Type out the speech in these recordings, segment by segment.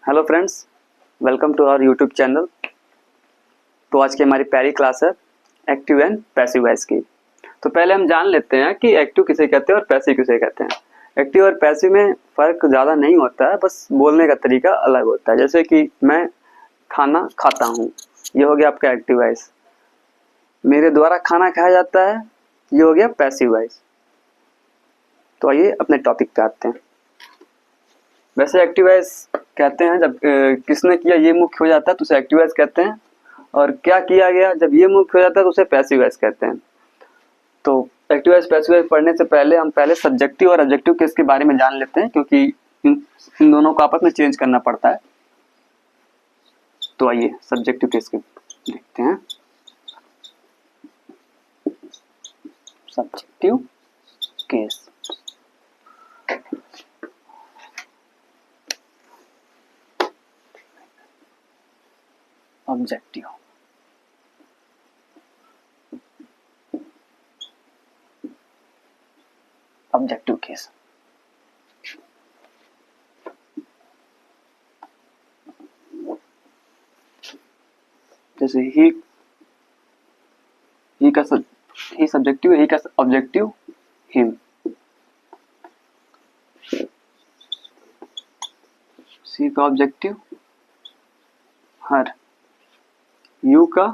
Hello friends, welcome to our YouTube channel. तो आज की हमारी पहली क्लास है एक्टिव एंड पैसिव वॉइस की। तो पहले हम जान लेते हैं कि एक्टिव किसे कहते हैं और पैसिव किसे कहते हैं। एक्टिव और पैसिव में फ़र्क ज़्यादा नहीं होता है, बस बोलने का तरीका अलग होता है। जैसे कि मैं खाना खाता हूँ, ये हो गया आपका एक्टिव वॉइस। मेरे द्वारा खाना खाया जाता है, ये हो गया पैसिव वॉइस। तो आइए अपने टॉपिक पे आते हैं। वैसे एक्टिव वॉइस कहते हैं जब किसने किया ये मुख्य हो जाता है तो उसे एक्टिव वॉइस कहते हैं, और क्या किया गया जब ये मुख्य हो जाता है तो उसे पैसिव वॉइस कहते हैं। तो एक्टिव वॉइस पैसिव वॉइस पढ़ने से पहले हम सब्जेक्टिव और ऑब्जेक्टिव केस के बारे में जान लेते हैं, क्योंकि इन दोनों को आपस में चेंज करना पड़ता है। तो आइए सब्जेक्टिव केस के देखते हैं। Subjective case, objective. Objective case जैसे ही का सब्जेक्टिव, ही का ऑब्जेक्टिव हिम। सी का ऑब्जेक्टिव हर। यू का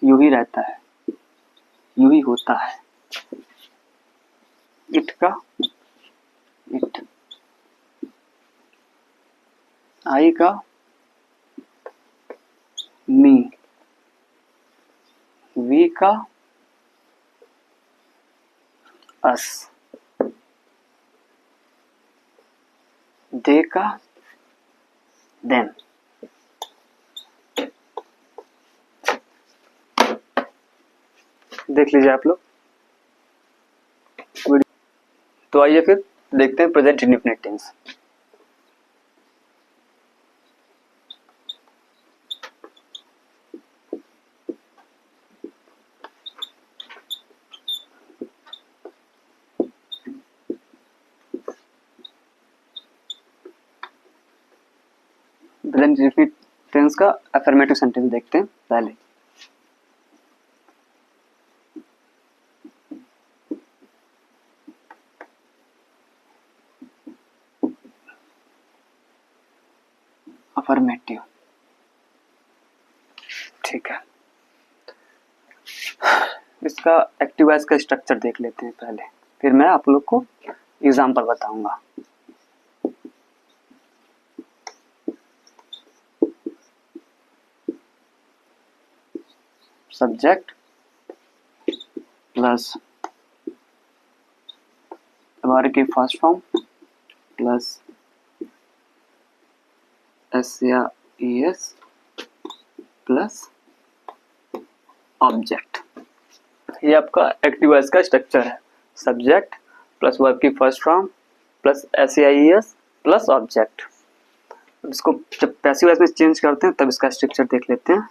यू ही रहता है, यू ही होता है। इट का इट। आई का मी। वी का अस। दे का देम। देख लीजिए आप लोग। तो आइए फिर देखते हैं present indefinite tense. Present indefinite tense का अफर्मेटिव सेंटेंस देखते हैं पहले। अफर्मेटिव, ठीक है। इसका एक्टिव वॉइस का स्ट्रक्चर देख लेते हैं पहले, फिर मैं आप लोग को एग्जांपल बताऊंगा। सब्जेक्ट प्लस वर्ब की फर्स्ट फॉर्म प्लस एस या ईएस प्लस ऑब्जेक्ट। ये आपका एक्टिव वॉइस का स्ट्रक्चर है। सब्जेक्ट प्लस वर्ब की फर्स्ट फॉर्म प्लस एस या ईएस प्लस ऑब्जेक्ट। इसको जब पैसिव वॉइस में चेंज करते हैं तब इसका स्ट्रक्चर देख लेते हैं।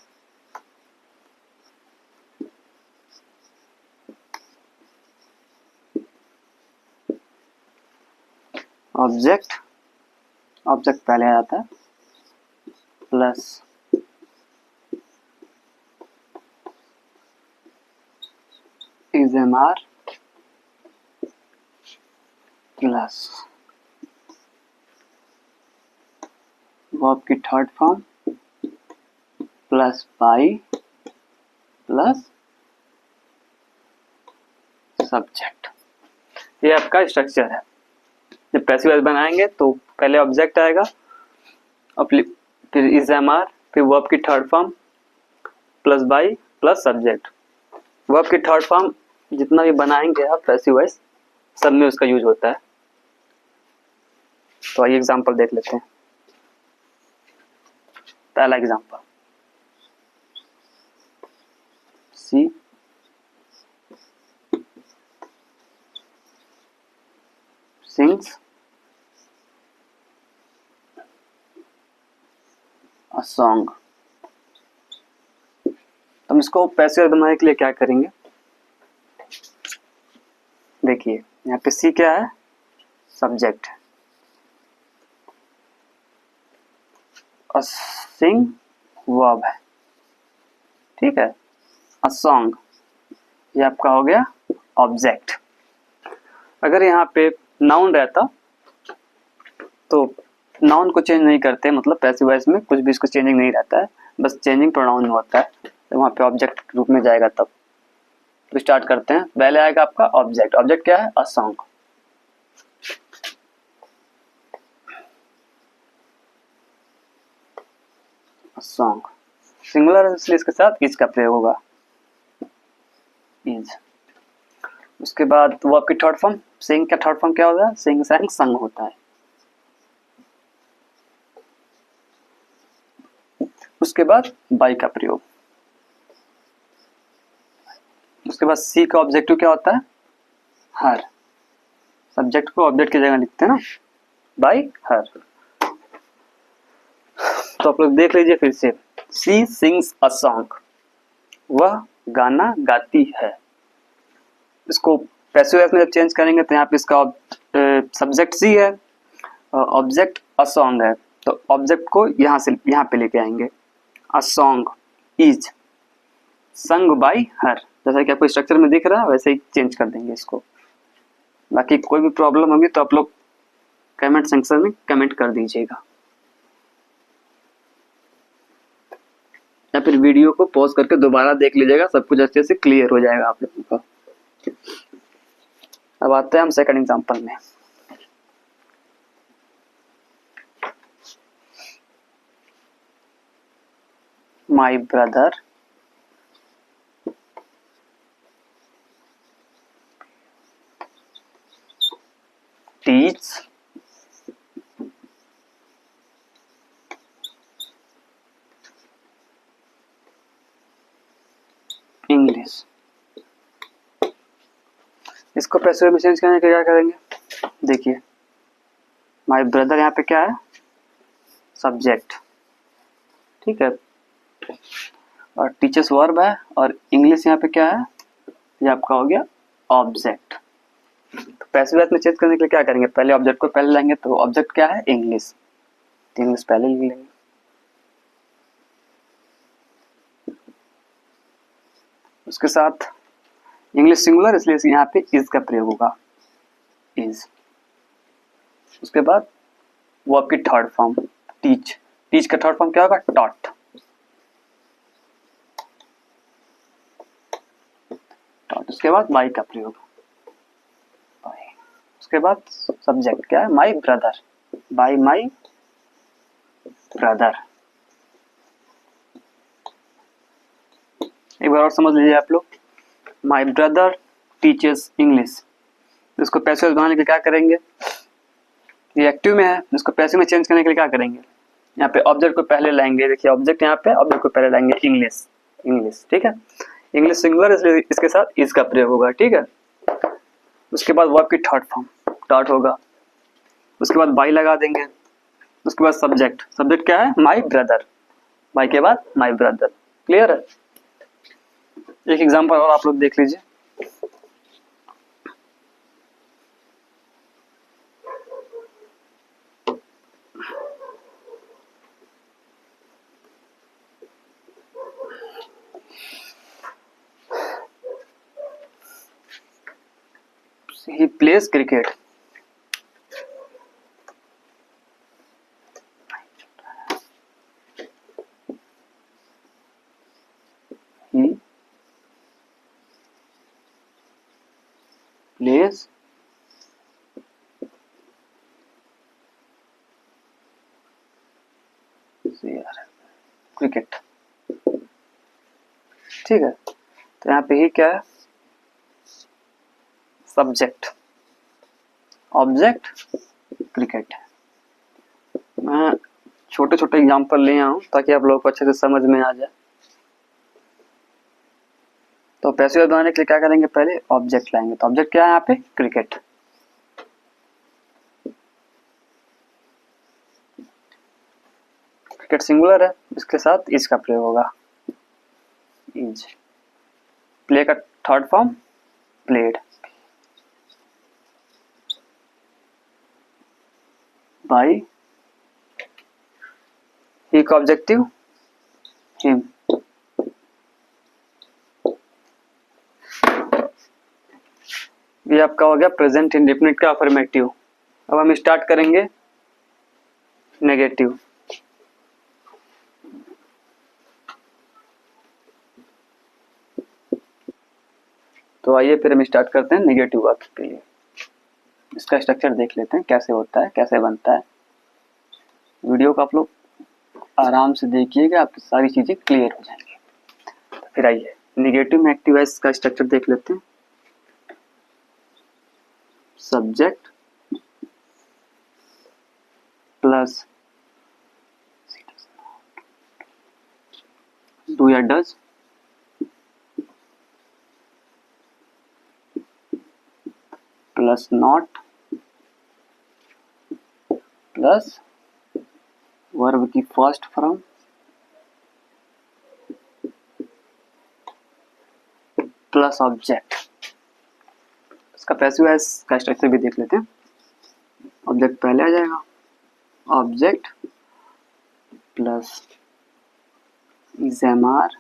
ऑब्जेक्ट पहले आ जाता है प्लस इजएमआर प्लस वर्ब की third form plus by plus subject. ये आपका स्ट्रक्चर है। जब पैसिव वॉइस बनाएंगे तो पहले ऑब्जेक्ट आएगा, फिर इजएमआर, फिर वर्ब की third form plus by plus subject. Verb की थर्ड फॉर्म जितना भी बनाएंगे आप पैसिव वॉइस, सब में उसका यूज होता है। तो आइए एग्जांपल देख लेते हैं। पहला example, she sings a song. हम इसको पैसिव बनाने के लिए क्या करेंगे, देखिए यहाँ पे सी क्या है, सब्जेक्ट। सिंग वर्ब है, ठीक है। अ सॉन्ग ये आपका हो गया ऑब्जेक्ट। अगर यहाँ पे नाउन रहता तो नाउन को चेंज नहीं करते, मतलब पैसिव वॉइस में कुछ भी इसको चेंजिंग नहीं रहता है, बस चेंजिंग प्रोनाउन होता है, तो वहाँ पे ऑब्जेक्ट के रूप में जाएगा तब। तो स्टार्ट करते हैं। पहले आएगा आपका ऑब्जेक्ट। ऑब्जेक्ट क्या है? A song. सॉन्ग सिंगुलर है इसलिए इसके साथ इज का प्रयोग होगा, इज। उसके बाद वर्ब की थर्ड फॉर्म सिंग का थर्ड फॉर्म क्या होता है? सिंग सैंग संग होता है। उसके बाद बाई का प्रयोग। उसके बाद सी का ऑब्जेक्टिव क्या होता है? हर। सब्जेक्ट को ऑब्जेक्ट की जगह लिखते हैं ना, बाई हर। तो आप लोग देख लीजिए फिर से। सी सिंग्स अ सॉन्ग, वह गाना गाती है। इसको पैसिव वॉइस में जब चेंज करेंगे तो यहाँ पे इसका सब्जेक्ट सी है, ऑब्जेक्ट अ सॉन्ग है, तो ऑब्जेक्ट को यहाँ से यहाँ पे लेके आएंगे। अ सॉन्ग इज संग बाई हर, जैसा कि आपको स्ट्रक्चर में दिख रहा है वैसे ही चेंज कर देंगे इसको। बाकी कोई भी प्रॉब्लम होगी तो आप लोग कमेंट सेक्शन में कमेंट कर दीजिएगा, या फिर वीडियो को पॉज करके दोबारा देख लीजिएगा, सब कुछ अच्छे से क्लियर हो जाएगा आप लोगों का। अब आते हैं हम सेकंड एग्जांपल में। My brother teach English. इसको पैसिव में चेंज करने के क्या करेंगे? देखिए माय ब्रदर यहाँ पे क्या है? सब्जेक्ट, ठीक है। और टीचर्स वर्ब है, और इंग्लिश यहाँ पे क्या है? ये आपका हो गया ऑब्जेक्ट। तो पैसिव वॉइस में चेंज करने के लिए क्या करेंगे? पहले ऑब्जेक्ट को पहले लाएंगे, तो ऑब्जेक्ट क्या है? इंग्लिश, तो इंग्लिश पहले लिख लेंगे। उसके साथ इंग्लिश सिंगुलर इसलिए यहाँ पे इज का प्रयोग होगा, इज। उसके बाद वो आपकी थर्ड फॉर्म टीच। टीच का थर्ड फॉर्म क्या होगा? टॉट। टॉट। उसके बाद बाई का प्रयोग, बाई। उसके बाद सब्जेक्ट क्या है? My brother, by my brother. एक बार और समझ लीजिए आप लोग। माई ब्रदर टीचर्स इंग्लिश, इसको पैसिव बनाने के लिए क्या करेंगे? ये एक्टिव में है, इसको पैसिव में चेंज करने के लिए क्या करेंगे? यहाँ पे ऑब्जेक्ट को पहले लाएंगे। देखिए ऑब्जेक्ट यहाँ पे, ऑब्जेक्ट को पहले लाएंगे इंग्लिश, इंग्लिश, ठीक है। इंग्लिश सिंगुलर इसलिए इसके साथ इज का प्रयोग होगा, ठीक है। उसके बाद वर्ब की थर्ड फॉर्म डॉट होगा। उसके बाद बाई लगा देंगे। उसके बाद सब्जेक्ट, सब्जेक्ट क्या है? माई ब्रदर, बाई के बाद माई ब्रदर। क्लियर है? एक एग्जांपल और आप लोग देख लीजिए। He plays cricket. He plays cricket, ठीक है। तो यहाँ पे ही क्या है? Subject, object cricket. मैं छोटे छोटे एग्जांपल ले आया हूँ ताकि आप लोगों को अच्छे से समझ में आ जाए। तो पैसिव बनाने के लिए क्या करेंगे? पहले ऑब्जेक्ट लाएंगे। तो ऑब्जेक्ट क्या है यहाँ पे? क्रिकेट। क्रिकेट सिंगुलर है, इसके साथ इज का प्रयोग होगा, इज। प्ले का थर्ड फॉर्म प्लेड, बाई ही का ऑब्जेक्टिव हिम। ये आपका हो गया प्रेजेंट इंडेफिनिट का अफर्मेटिव। अब हम स्टार्ट करेंगे नेगेटिव। तो आइए फिर हम स्टार्ट करते हैं नेगेटिव वाक्य के लिए। इसका स्ट्रक्चर देख लेते हैं कैसे होता है, कैसे बनता है। वीडियो को आप लोग आराम से देखिएगा, आपकी सारी चीजें क्लियर हो जाएंगी। तो फिर आइए नेगेटिव में एक्टिव वॉइस का स्ट्रक्चर देख लेते हैं। सब्जेक्ट प्लस डू या does plus not plus verb की फर्स्ट फॉर्म प्लस ऑब्जेक्ट। इसका पैसिव वॉइस का स्ट्रक्चर भी देख लेते हैं। ऑब्जेक्ट पहले आ जाएगा, object plus is am are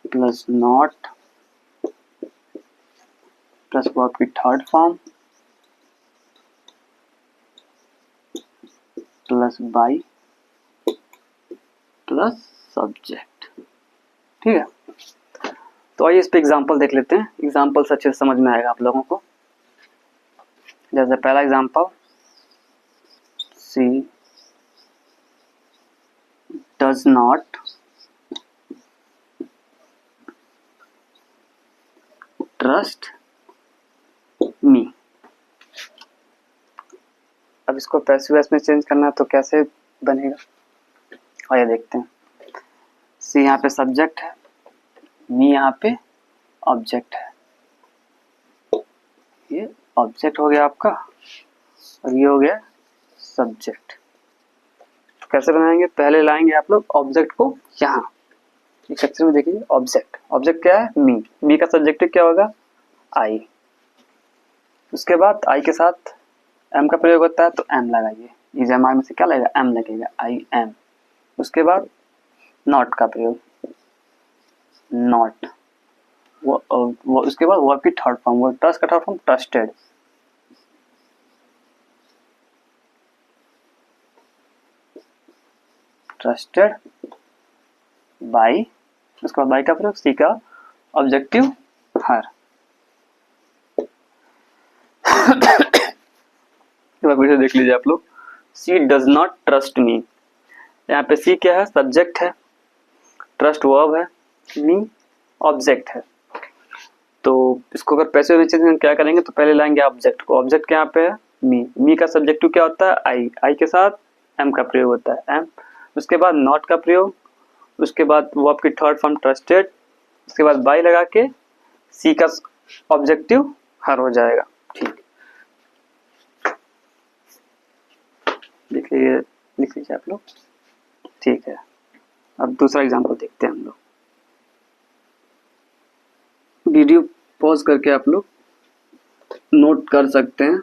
plus not plus verb की third form plus by plus subject. ठीक है, तो आइए इस पे एग्जांपल देख लेते हैं। एग्जांपल से अच्छे से समझ में आएगा आप लोगों को। जैसे पहला example, she does not trust me. अब इसको पैसिव वॉइस में चेंज करना है तो कैसे बनेगा, आइए देखते हैं। सी यहाँ पे सब्जेक्ट है, मी यहाँ पे ऑब्जेक्ट है। ये ऑब्जेक्ट हो गया आपका और ये हो गया सब्जेक्ट। तो कैसे बनाएंगे, पहले लाएंगे आप लोग ऑब्जेक्ट को यहाँ इस सेक्शन में। देखिए ऑब्जेक्ट, ऑब्जेक्ट क्या है, मी। मी का सब्जेक्टिव क्या होगा, आई। उसके बाद आई के साथ एम का प्रयोग होता है तो एम लगाइए। इज एम आई में से क्या लगेगा, एम लगेगा, आई एम। उसके बाद नॉट का प्रयोग, नॉट। वो उसके बाद वर्ब की थर्ड फॉर्म, वो ट्रस्ट का third form trusted. Trusted by, उसके बाद बाई का प्रयोग, सी का ऑब्जेक्टिव हर। वीडियो देख लीजिए आप लोग। सी डज नॉट ट्रस्ट मी, यहाँ पे सी क्या है, सब्जेक्ट है, ट्रस्ट वर्ब है, मी ऑब्जेक्ट है। तो इसको अगर पैसिव में चेंज क्या करेंगे तो पहले लाएंगे ऑब्जेक्ट को। ऑब्जेक्ट क्या यहाँ पे है, मी। मी का सब्जेक्टिव क्या होता है, आई। आई के साथ एम का प्रयोग होता है, एम। उसके बाद नॉट का प्रयोग, उसके बाद वर्ब की थर्ड फॉर्म ट्रस्टेड, उसके बाद बाई लगा के सी का ऑब्जेक्टिव हर हो जाएगा। ठीक, लिख लीजिए आप लोग। ठीक है, अब दूसरा एग्जांपल देखते हैं हम लोग। वीडियो पॉज करके आप लोग नोट कर सकते हैं।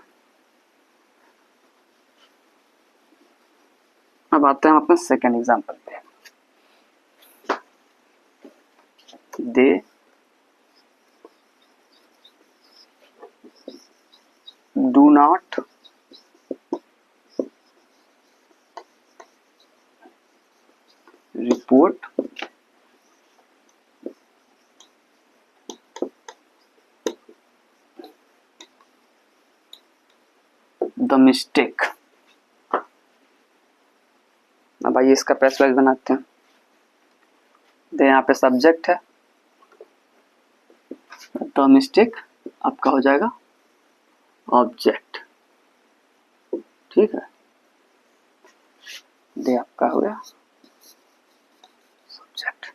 अब आते हैं अपने सेकेंड एग्जांपल पे। They do not report the mistake. अब आइए इसका पैसिव वॉइस बनाते हैं। दे यहाँ पे सब्जेक्ट है, द मिस्टेक आपका हो जाएगा ऑब्जेक्ट। ठीक है, दे आपका हो गया सब्जेक्ट।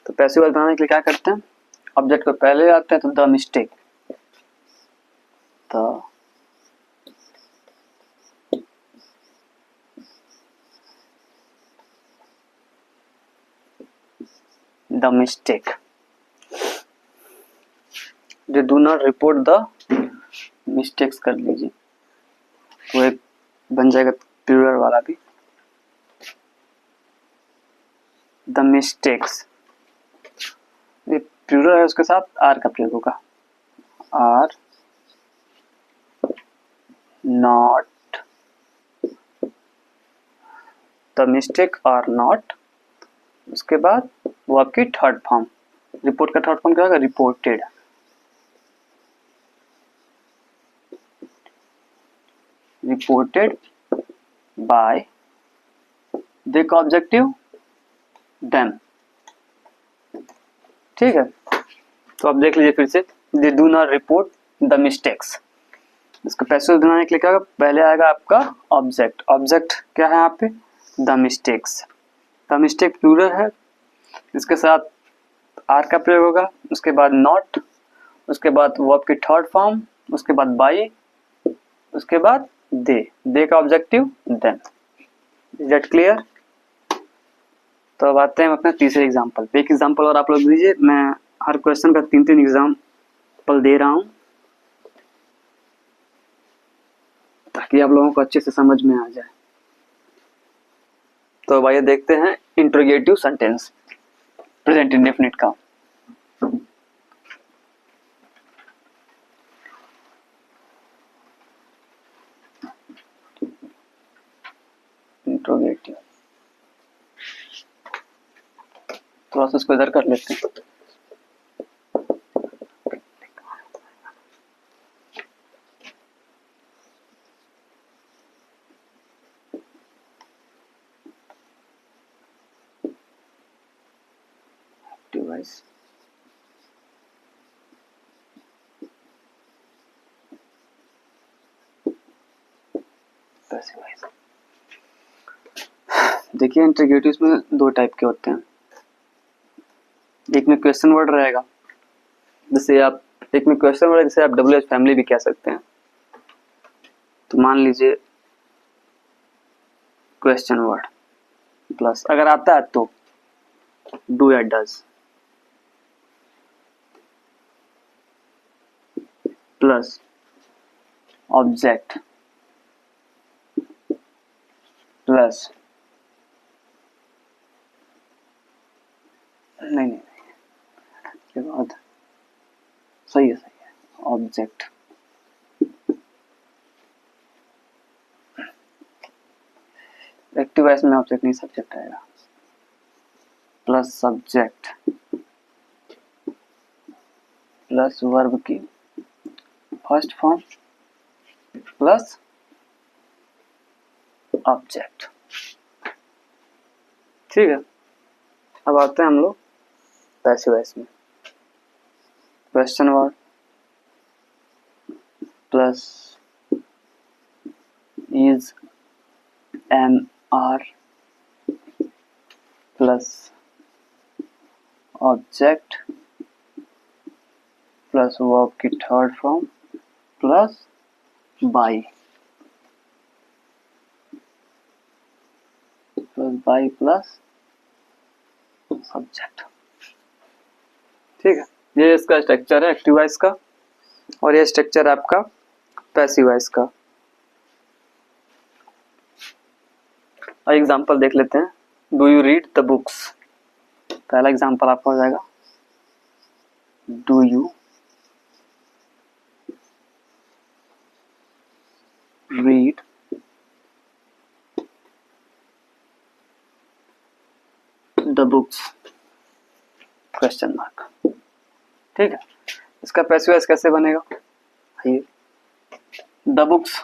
तो पैसिव वॉइस बनाने के लिए क्या करते हैं, ऑब्जेक्ट को पहले आते हैं तो the mistake, the mistake. They do not report the mistakes कर लीजिए। वो एक बन जाएगा प्लूरल वाला भी। द मिस्टेक्स, ये प्लूरल है, उसके साथ आर का प्रयोग होगा। Are not, the mistake are not, उसके बाद वो आपकी थर्ड फॉर्म, रिपोर्ट का थर्ड फॉर्म क्या होगा, रिपोर्टेड। रिपोर्टेड बाय दे का ऑब्जेक्टिव देम। ठीक है, तो आप देख लीजिए फिर से, they do not report the mistakes. इसको पैसिव बनाने के लिए क्या होगा, पहले आएगा आपका ऑब्जेक्ट। ऑब्जेक्ट क्या है यहाँ पे, the mistakes. The mistake plural है, इसके साथ आर का प्रयोग होगा, उसके बाद नॉट, उसके बाद वर्ब की थर्ड फॉर्म, उसके बाद बाई, उसके बाद दे का objective them. Is that clear? तो अब आते हैं अपने तीसरे एग्जाम्पल पे। एक एग्जाम्पल और आप लोग दीजिए, मैं हर क्वेश्चन का 3-3 एग्जाम्पल दे रहा हूं ताकि आप लोगों को अच्छे से समझ में आ जाए। तो भाई देखते हैं इंट्रोगेटिव सेंटेंस प्रेजेंट इंडेफिनिट का। इंट्रोगेटिव, थोड़ा सा इसको इधर कर लेते हैं। डिवाइस देखिए, इंट्रोगेटिव्स में दो टाइप के होते हैं। एक में क्वेश्चन वर्ड रहेगा, जैसे आप, एक में क्वेश्चन वर्ड जिसे आप WH फैमिली भी कह सकते हैं। तो मान लीजिए क्वेश्चन वर्ड प्लस, अगर आता है तो डू या डज, प्लस ऑब्जेक्ट, प्लस नहीं, के बाद सही है ऑब्जेक्ट, एक्टिव वॉइस में ऑब्जेक्ट नहीं सब्जेक्ट आएगा, प्लस सब्जेक्ट, प्लस वर्ब की फर्स्ट फॉर्म, प्लस ऑब्जेक्ट। ठीक है, अब आते हैं हम लोग पैसिव वॉइस में। Question word plus is, am, are, plus object, plus verb की third form, plus by, plus subject. ठीक है, ये इसका स्ट्रक्चर है एक्टिव वॉइस का, और ये स्ट्रक्चर है आपका पैसिव वॉइस का। और एग्जांपल देख लेते हैं। Do you read the books, पहला एग्जांपल आपका हो जाएगा, do you read the books, question mark. ठीक है, इसका पैसिव वॉइस कैसे बनेगा, आइए। द बुक्स,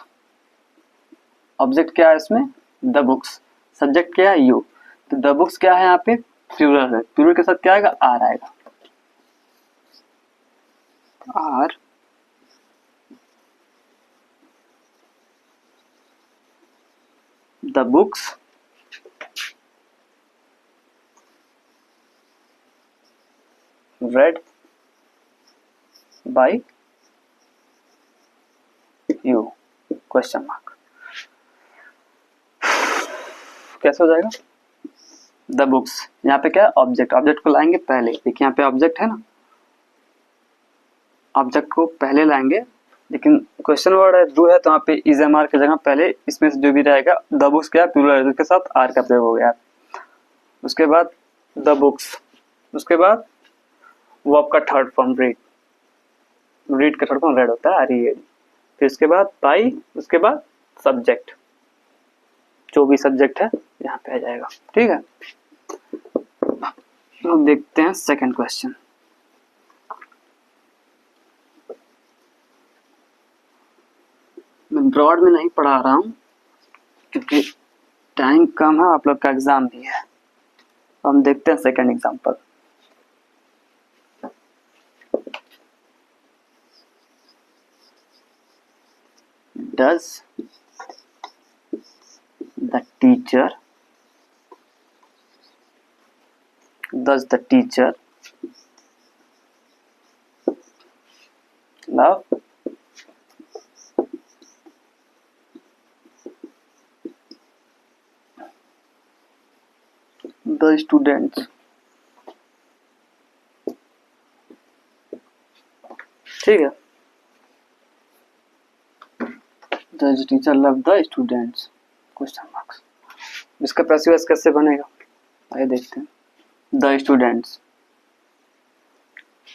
ऑब्जेक्ट क्या है इसमें, द बुक्स, सब्जेक्ट क्या है, यू। तो द बुक्स क्या है यहाँ पे, प्लूरल है, प्लूरल के साथ क्या आएगा, आर आएगा, are the books read by you, question mark. कैसे हो जाएगा, द बुक्स, यहाँ पे क्या है, ऑब्जेक्ट, ऑब्जेक्ट को लाएंगे पहले, देखिए यहाँ पे ऑब्जेक्ट है ना, ऑब्जेक्ट को पहले लाएंगे, लेकिन क्वेश्चन वर्ड है जो है तो यहाँ पे इज एम आर की जगह पहले इसमें से जो भी रहेगा द बुक्स क्या प्लूरल है, उसके साथ आर का प्रयोग हो गया। उसके बाद द बुक्स, उसके बाद वर्ब का थर्ड फॉर्म रीड, रीड का थर्ड फॉर्म रेड होता है आर ई एड। फिर उसके बाद बाई, उसके बाद सब्जेक्ट, जो भी सब्जेक्ट है यहाँ पे आ जाएगा। ठीक है, तो देखते हैं सेकंड क्वेश्चन। मैं ब्रॉड में नहीं पढ़ा रहा हूँ क्योंकि टाइम कम है, आप लोग का एग्जाम भी है। हम देखते हैं second example. Does the teacher love the students? ठीक है, does the teacher love the students? Question marks. इसका पैसिव वॉइस कैसे बनेगा, आइए देखते हैं। द स्टूडेंट्स,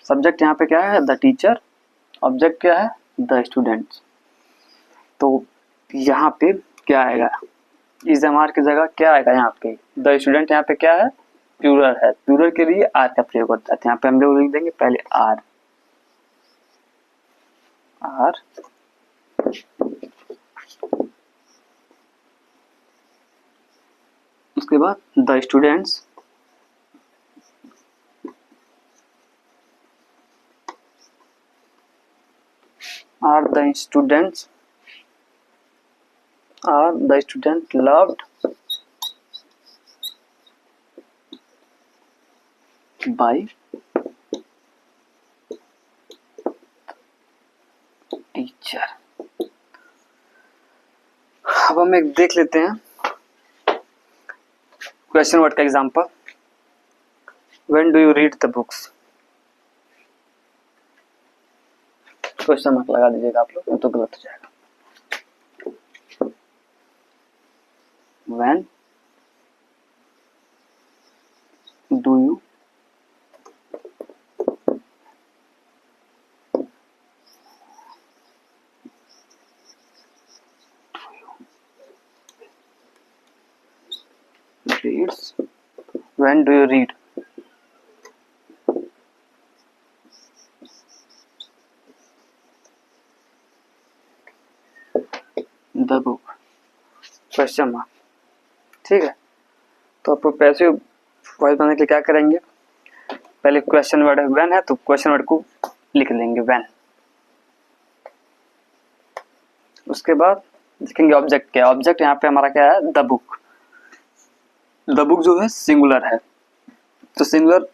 सब्जेक्ट यहाँ पे क्या है द टीचर, ऑब्जेक्ट क्या है द स्टूडेंट्स। तो यहाँ पे क्या आएगा, इज एम आर की जगह क्या आएगा यहाँ पे द स्टूडेंट, यहाँ पे क्या है प्लूरल है, प्लूरल के लिए आर का प्रयोग होता है। यहाँ पे हम लोग लिख देंगे पहले आर, आर उसके बाद the students, are the students loved by teacher। अब हम एक देख लेते हैं क्वेश्चन वर्ड का example. When do you read the books, question mark लगा दीजिएगा आप लोग, तो गलत हो जाएगा। When do you reads, when do you read the book, question mark. ठीक है, तो आपको पैसिव वॉइस बनाने के लिए क्या करेंगे, पहले क्वेश्चन वर्ड है व्हेन है तो क्वेश्चन वर्ड को लिख लेंगे व्हेन। उसके बाद देखेंगे ऑब्जेक्ट क्या है, ऑब्जेक्ट यहाँ पे हमारा क्या है द बुक। द बुक जो है सिंगुलर है, तो सिंगुलर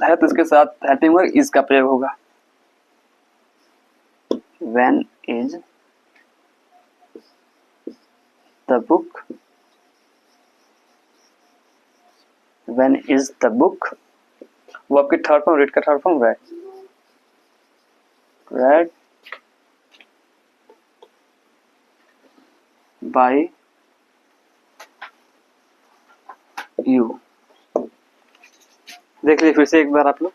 है तो इसके साथ हेल्पिंग वर्ब इज का प्रयोग होगा। When is the book, when is the book, वो आपकी थर्ड फॉर्म रीड का third form read, read by you. देख लीजिए फिर से एक बार आप लोग,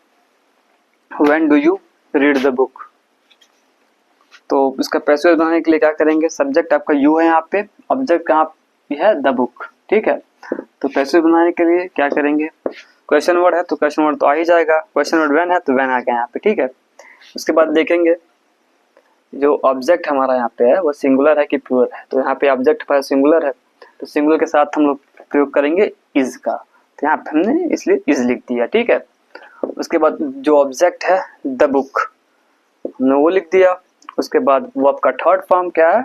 when do you read the book. तो इसका पैसिव बनाने के लिए क्या करेंगे, सब्जेक्ट आपका यू है यहाँ पे, ऑब्जेक्ट कहाँ पे है द बुक। ठीक है, तो पैसिव बनाने के लिए क्या करेंगे, क्वेश्चन वर्ड है तो क्वेश्चन वर्ड तो आ ही जाएगा, क्वेश्चन वर्ड व्हेन है तो व्हेन आ गया यहाँ पे। ठीक है, उसके बाद देखेंगे जो ऑब्जेक्ट हमारा यहाँ पे है वो सिंगुलर है कि प्लूरल है, तो यहाँ पे ऑब्जेक्ट हमारा सिंगुलर है तो सिंगुलर के साथ हम लोग प्रयोग करेंगे इज का, तो यहाँ पे हमने इसलिए इज लिख दिया। ठीक है, उसके बाद जो ऑब्जेक्ट है द बुक हमने वो लिख दिया। उसके बाद वर्ब का थर्ड फॉर्म क्या है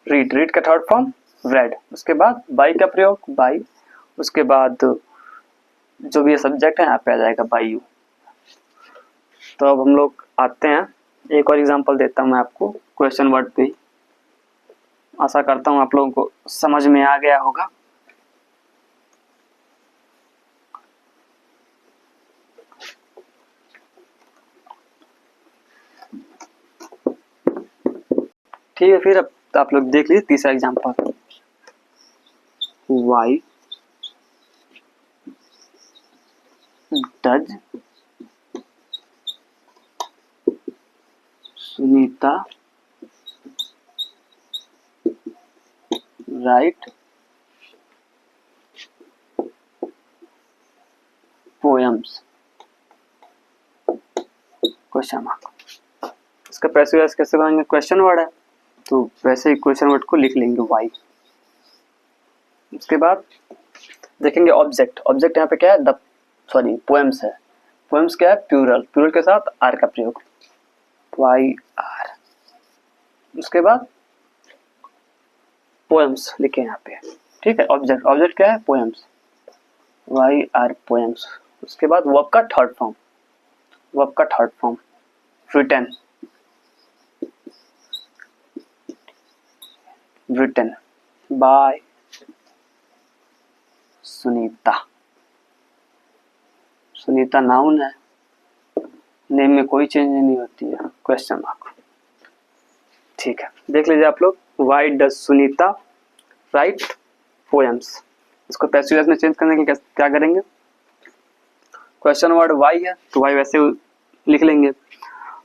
रीड, रीड का थर्ड फॉर्म रेड। उसके बाद बाई का प्रयोग बाई, उसके बाद जो भी सब्जेक्ट है यहाँ पे आ जाएगा बाई यू। तो अब हम लोग आते हैं, एक और एग्जांपल देता हूँ मैं आपको क्वेश्चन वर्ड पे ही। आशा करता हूँ आप लोगों को समझ में आ गया होगा। ठीक है, फिर अब आप लोग देख लीजिए तीसरा example. Why does Sunita write poems question mark. इसका पैसिव वॉइस कैसे बनाएंगे, क्वेश्चन वर्ड है तो वैसे ही क्वेश्चन वर्ड को लिख लेंगे वाई। उसके बाद देखेंगे ऑब्जेक्ट। ऑब्जेक्ट यहाँ पे क्या है, द सॉरी पोएम्स है। पोएम्स क्या है, प्लूरल। प्लूरल के साथ आर का प्रयोग, वाई आर। उसके बाद पोएम्स लिखे यहाँ पे, ठीक है। ऑब्जेक्ट, ऑब्जेक्ट क्या है, पोएम्स, वाई आर पोएम्स। उसके बाद वर्ब का थर्ड फॉर्म, वर्ब का third form written, written by Sunita. Sunita noun है, नेम में कोई चेंज नहीं होती है, क्वेश्चन मार्क। ठीक है, देख लीजिए आप लोग। Why does Sunita write poems. इसको पैसिव वॉइस में चेंज करने के लिए क्या करेंगे, क्वेश्चन वर्ड वाई है तो वाई वैसे लिख लेंगे।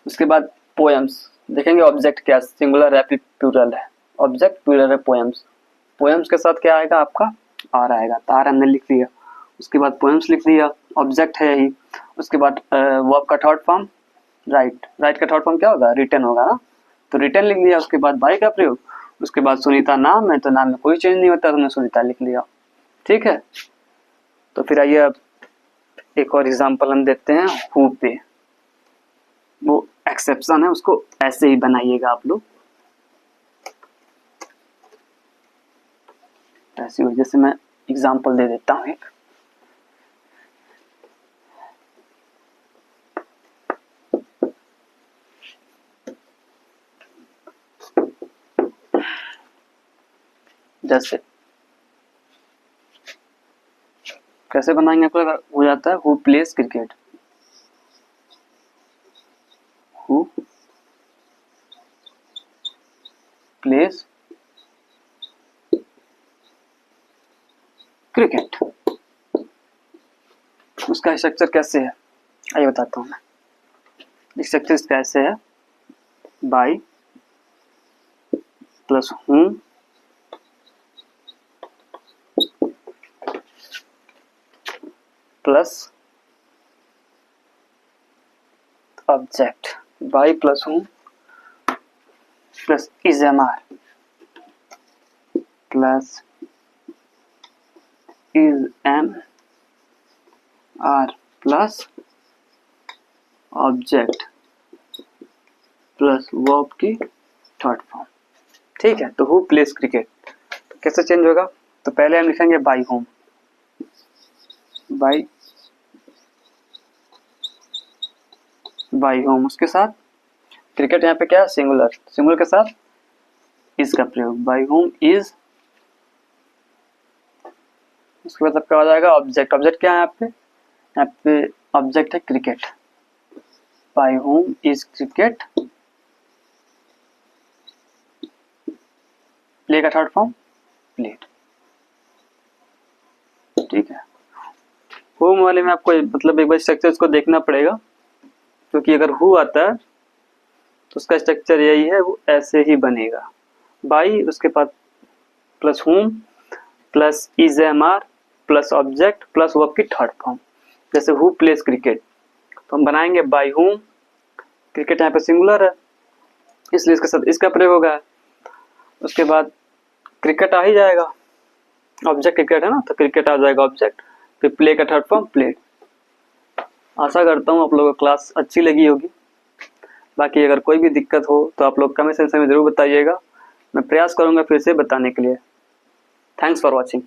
उसके बाद पोएम्स देखेंगे, ऑब्जेक्ट क्या, सिंगुलर है प्लूरल है, ऑब्जेक्ट प्लूरल है पोएम्स। पोएम्स के साथ क्या आएगा आपका, आर आएगा, तो आर हमने लिख दिया। उसके बाद पोएम्स लिख दिया, ऑब्जेक्ट है यही। उसके बाद वर्ब का थर्ड फॉर्म राइट, राइट का थर्ड फॉर्म क्या होगा, रिटन होगा ना, तो रिटन लिख दिया। उसके बाद बाय का प्रयोग। उसके बाद सुनीता नाम है तो नाम में कोई चेंज नहीं होता, तो हमने सुनीता लिख लिया, ठीक है। तो फिर आइए अब एक और एग्जांपल हम देते हैं हु पे। वो एक्सेप्शन है, उसको ऐसे ही बनाइएगा आप लोग। ऐसी वजह से मैं एग्जांपल दे देता हूँ एक। जैसे कैसे बनाएंगे आपको, हो जाता है who plays cricket, who plays cricket. उसका स्ट्रक्चर कैसे है आइए बताता हूँ मैं। स्ट्रक्चर कैसे है, by plus whom plus object, by plus whom plus is am are plus is am are plus object plus verb की थर्ड फॉर्म, ठीक है। तो हु प्लेस क्रिकेट तो कैसे चेंज होगा, तो पहले हम लिखेंगे बाय होम, बाय होम। उसके साथ क्रिकेट यहाँ पे क्या है, सिंगुलर, सिंगुलर के साथ इज का प्रयोग, बाय होम इज। उसके बाद आपका आ जाएगा ऑब्जेक्ट। ऑब्जेक्ट क्या है यहाँ पे ऑब्जेक्ट है cricket, by whom is cricket, play का थर्ड फॉर्म प्लेड, ठीक है। होम वाले में आपको मतलब एक बार स्ट्रक्चर इसको देखना पड़ेगा, क्योंकि अगर हु आता है तो उसका स्ट्रक्चर यही है, वो ऐसे ही बनेगा, बाई उसके बाद plus whom plus is am are plus object plus verb की थर्ड फॉर्म। जैसे हु प्लेस क्रिकेट तो हम बनाएंगे बाय होम, क्रिकेट यहाँ पे सिंगुलर है इसलिए इसके साथ इसका प्रयोग होगा। उसके बाद क्रिकेट आ ही जाएगा, ऑब्जेक्ट क्रिकेट है ना, तो क्रिकेट आ जाएगा ऑब्जेक्ट, फिर प्ले का थर्ड फॉर्म प्लेड। आशा करता हूँ आप लोगों को क्लास अच्छी लगी होगी। बाकी अगर कोई भी दिक्कत हो तो आप लोग कमेंट सेक्शन में ज़रूर बताइएगा, मैं प्रयास करूँगा फिर से बताने के लिए। Thanks for watching.